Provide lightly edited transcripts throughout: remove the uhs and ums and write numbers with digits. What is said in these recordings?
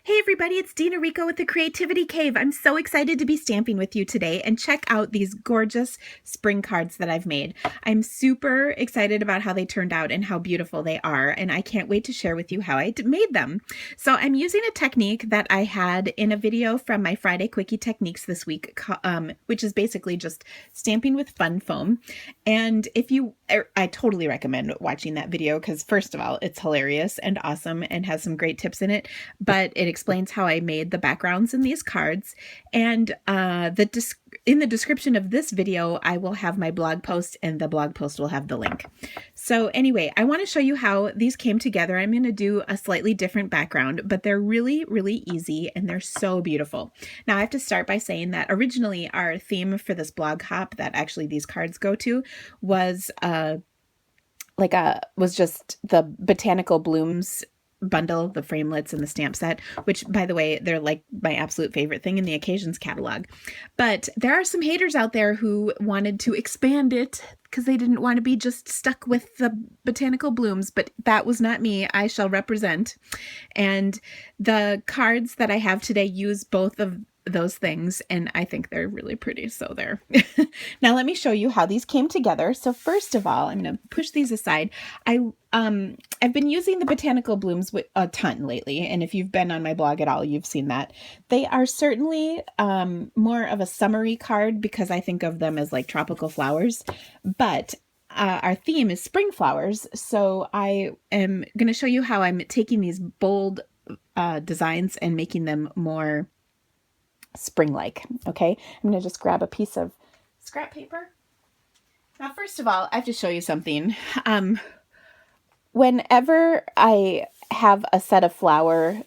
Hey everybody, it's Dina Rico with the Creativity Cave. I'm so excited to be stamping with you today and check out these gorgeous spring cards that I've made. I'm super excited about how they turned out and how beautiful they are, and I can't wait to share with you how I made them. So I'm using a technique that I had in a video from my Friday Quickie Techniques this week, which is basically just stamping with fun foam. And I totally recommend watching that video because first of all, it's hilarious and awesome and has some great tips in it, but it explains how I made the backgrounds in these cards. And in the description of this video, I will have my blog post, and the blog post will have the link. So anyway, I want to show you how these came together. I'm going to do a slightly different background, but they're really, really easy and they're so beautiful. Now I have to start by saying that originally our theme for this blog hop that actually these cards go to was just the botanical blooms bundle, the framelits and the stamp set, which by the way, they're like my absolute favorite thing in the occasions catalog. But there are some haters out there who wanted to expand it because they didn't want to be just stuck with the botanical blooms, but that was not me. I shall represent. And the cards that I have today use both of those things, and I think they're really pretty, so there. Now let me show you how these came together. So first of all, I'm going to push these aside. I've been using the botanical blooms a ton lately, and if you've been on my blog at all, you've seen that. They are certainly more of a summery card because I think of them as like tropical flowers, but our theme is spring flowers, so I am going to show you how I'm taking these bold designs and making them more spring-like. Okay, I'm going to just grab a piece of scrap paper. Now, first of all, I have to show you something. Whenever I have a set of flower,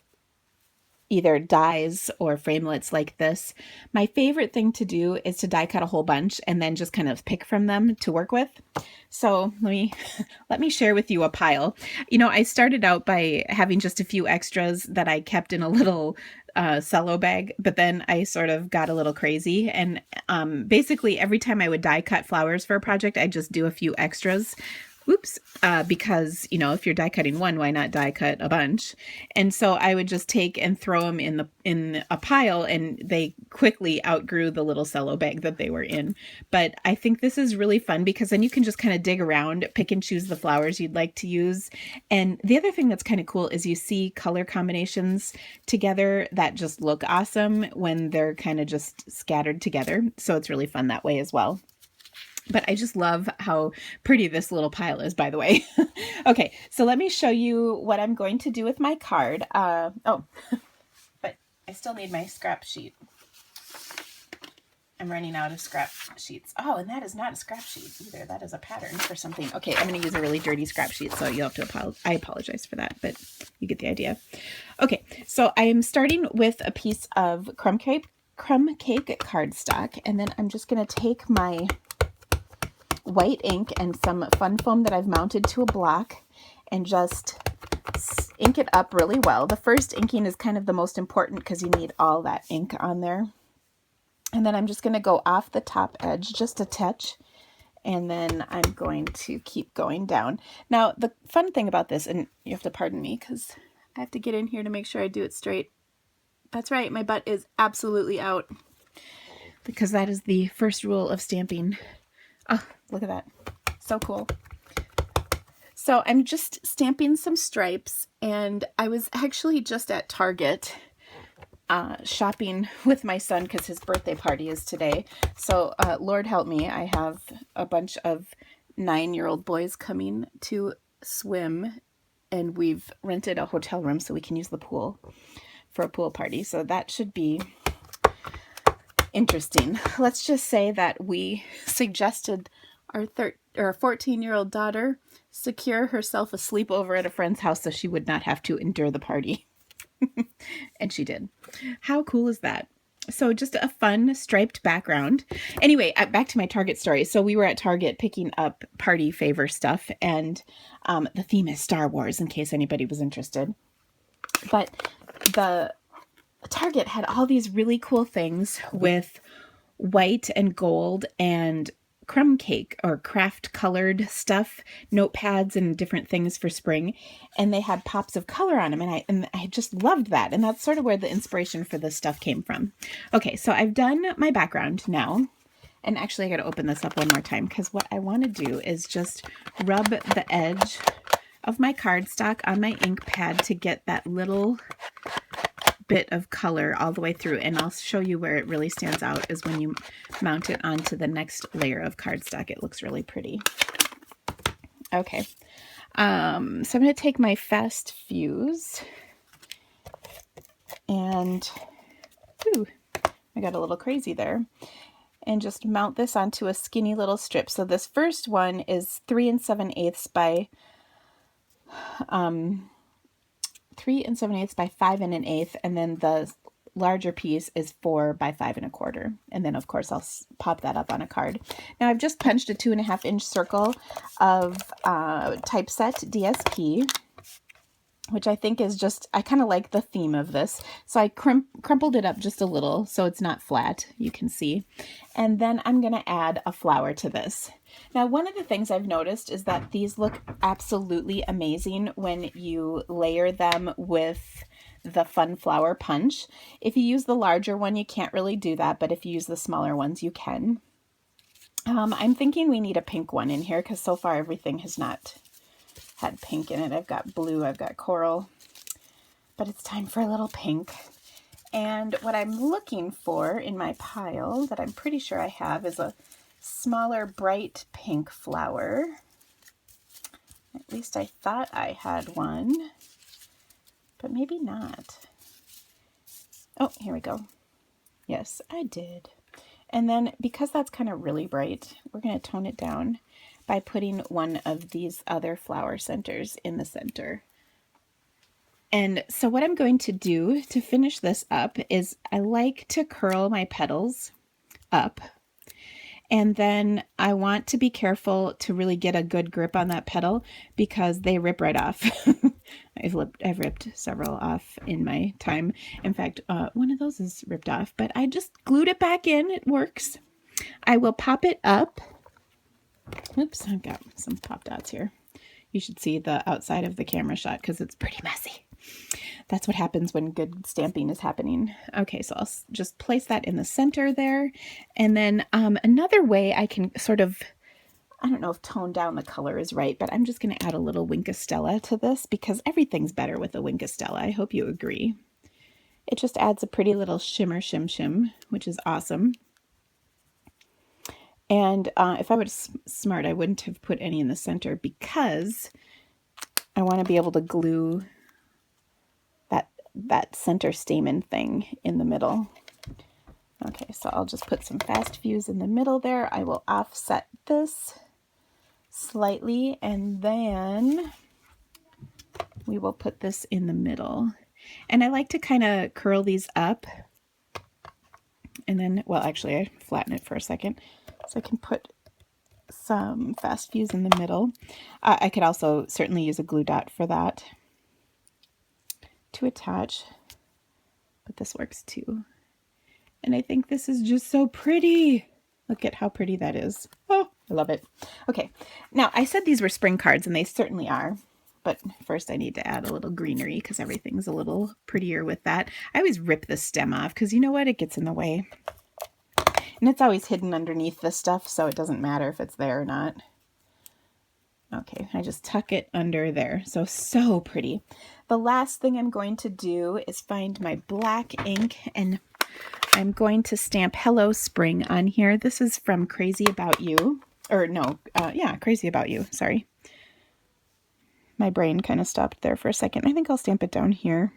either dies or framelits like this, my favorite thing to do is to die cut a whole bunch and then just kind of pick from them to work with. So let me share with you a pile. I started out by having just a few extras that I kept in a little cello bag, but then I sort of got a little crazy, and basically every time I would die cut flowers for a project, I just do a few extras. Oops, because, if you're die cutting one, why not die cut a bunch? And so I would just take and throw them in a pile, and they quickly outgrew the little cello bag that they were in. But I think this is really fun because then you can just kind of dig around, pick and choose the flowers you'd like to use. And the other thing that's kind of cool is you see color combinations together that just look awesome when they're kind of just scattered together. So it's really fun that way as well. But I just love how pretty this little pile is, by the way. Okay, so let me show you what I'm going to do with my card. But I still need my scrap sheet. I'm running out of scrap sheets. Oh, and that is not a scrap sheet either. That is a pattern for something. Okay, I'm going to use a really dirty scrap sheet, so you'll have to apologize. I apologize for that, but you get the idea. Okay, so I'm starting with a piece of crumb cake cardstock, and then I'm just going to take my white ink and some fun foam that I've mounted to a block and just ink it up really well. The first inking is kind of the most important because you need all that ink on there. And then I'm just going to go off the top edge just a touch, and then I'm going to keep going down. Now, the fun thing about this, and you have to pardon me because I have to get in here to make sure I do it straight. That's right, my butt is absolutely out because that is the first rule of stamping. Oh, look at that. So cool. So I'm just stamping some stripes, and I was actually just at Target shopping with my son because his birthday party is today. So Lord help me, I have a bunch of 9-year-old boys coming to swim, and we've rented a hotel room so we can use the pool for a pool party. So that should be interesting. Let's just say that we suggested our 14-year-old daughter secure herself a sleepover at a friend's house so she would not have to endure the party. And she did. How cool is that? So just a fun striped background. Anyway, back to my Target story. So we were at Target picking up party favor stuff, and the theme is Star Wars in case anybody was interested. But the Target had all these really cool things with white and gold and crumb cake or craft colored stuff, notepads and different things for spring. And they had pops of color on them. And I just loved that. And that's sort of where the inspiration for this stuff came from. Okay, so I've done my background now. And actually, I got to open this up one more time because what I want to do is just rub the edge of my cardstock on my ink pad to get that little bit of color all the way through. And I'll show you where it really stands out is when you mount it onto the next layer of cardstock. It looks really pretty. Okay, so I'm going to take my Fast Fuse and, ooh, I got a little crazy there. And just mount this onto a skinny little strip. So this first one is 3 7/8 by 3 7/8 by 5 1/8, and then the larger piece is 4 by 5 1/4. And then of course I'll pop that up on a card. Now I've just punched a 2.5 inch circle of typeset DSP, which I think is just, I kind of like the theme of this. So I crumpled it up just a little so it's not flat, you can see. And then I'm going to add a flower to this. Now, one of the things I've noticed is that these look absolutely amazing when you layer them with the Fun Flower Punch. If you use the larger one, you can't really do that, but if you use the smaller ones, you can. I'm thinking we need a pink one in here because so far everything has not had pink in it. I've got blue, I've got coral, but it's time for a little pink. And what I'm looking for in my pile that I'm pretty sure I have is a smaller bright pink flower. At least I thought I had one, but maybe not. Oh, here we go. Yes, I did. And then because that's kind of really bright, we're going to tone it down by putting one of these other flower centers in the center. And so what I'm going to do to finish this up is I like to curl my petals up. And then I want to be careful to really get a good grip on that petal because they rip right off. I've ripped several off in my time. In fact, one of those is ripped off, but I just glued it back in. It works. I will pop it up. Oops, I've got some pop dots here. You should see the outside of the camera shot because it's pretty messy. That's what happens when good stamping is happening. Okay, so I'll just place that in the center there. And then another way I can sort of, I don't know if tone down the color is right, but I'm just going to add a little Winkostella to this because everything's better with a Winkostella. I hope you agree. It just adds a pretty little shimmer shim shim, which is awesome. And if I was smart, I wouldn't have put any in the center because I want to be able to glue that center stamen thing in the middle. Okay, so I'll just put some Fast Fuse in the middle there. I will offset this slightly, and then we will put this in the middle. And I like to kind of curl these up. And then, well, actually, I flatten it for a second. So I can put some Fast Fuse in the middle. I could also certainly use a glue dot for that to attach, but this works too. And I think this is just so pretty. Look at how pretty that is. Oh, I love it. Okay, now I said these were spring cards, and they certainly are. But first I need to add a little greenery because everything's a little prettier with that. I always rip the stem off because you know what? It gets in the way. And it's always hidden underneath this stuff, so it doesn't matter if it's there or not. Okay, I just tuck it under there. So pretty. The last thing I'm going to do is find my black ink, and I'm going to stamp Hello Spring on here. This is from Crazy About You. Or no, yeah, Crazy About You, sorry. My brain kind of stopped there for a second. I think I'll stamp it down here.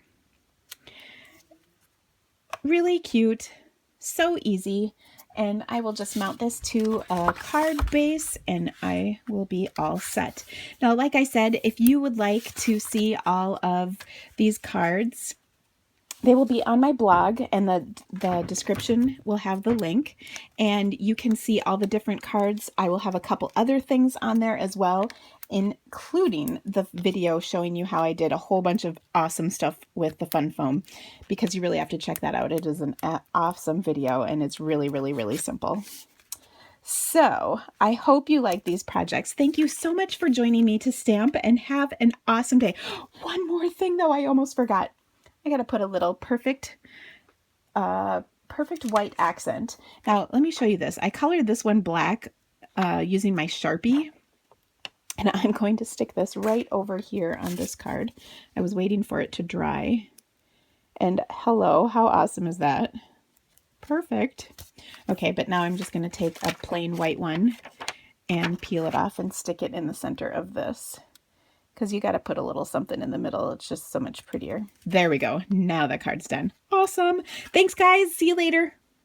Really cute, so easy. And I will just mount this to a card base and I will be all set. Now, like I said, if you would like to see all of these cards, they will be on my blog, and the description will have the link, and you can see all the different cards. I will have a couple other things on there as well, including the video showing you how I did a whole bunch of awesome stuff with the fun foam, because you really have to check that out. It is an awesome video, and it's really, really, really simple. So I hope you like these projects. Thank you so much for joining me to stamp, and have an awesome day. One more thing though, I almost forgot. I got to put a little perfect white accent. Now let me show you this. I colored this one black using my Sharpie. And I'm going to stick this right over here on this card. I was waiting for it to dry. And hello, how awesome is that? Perfect. Okay, but now I'm just going to take a plain white one and peel it off and stick it in the center of this. Because you got to put a little something in the middle. It's just so much prettier. There we go. Now that card's done. Awesome. Thanks, guys. See you later.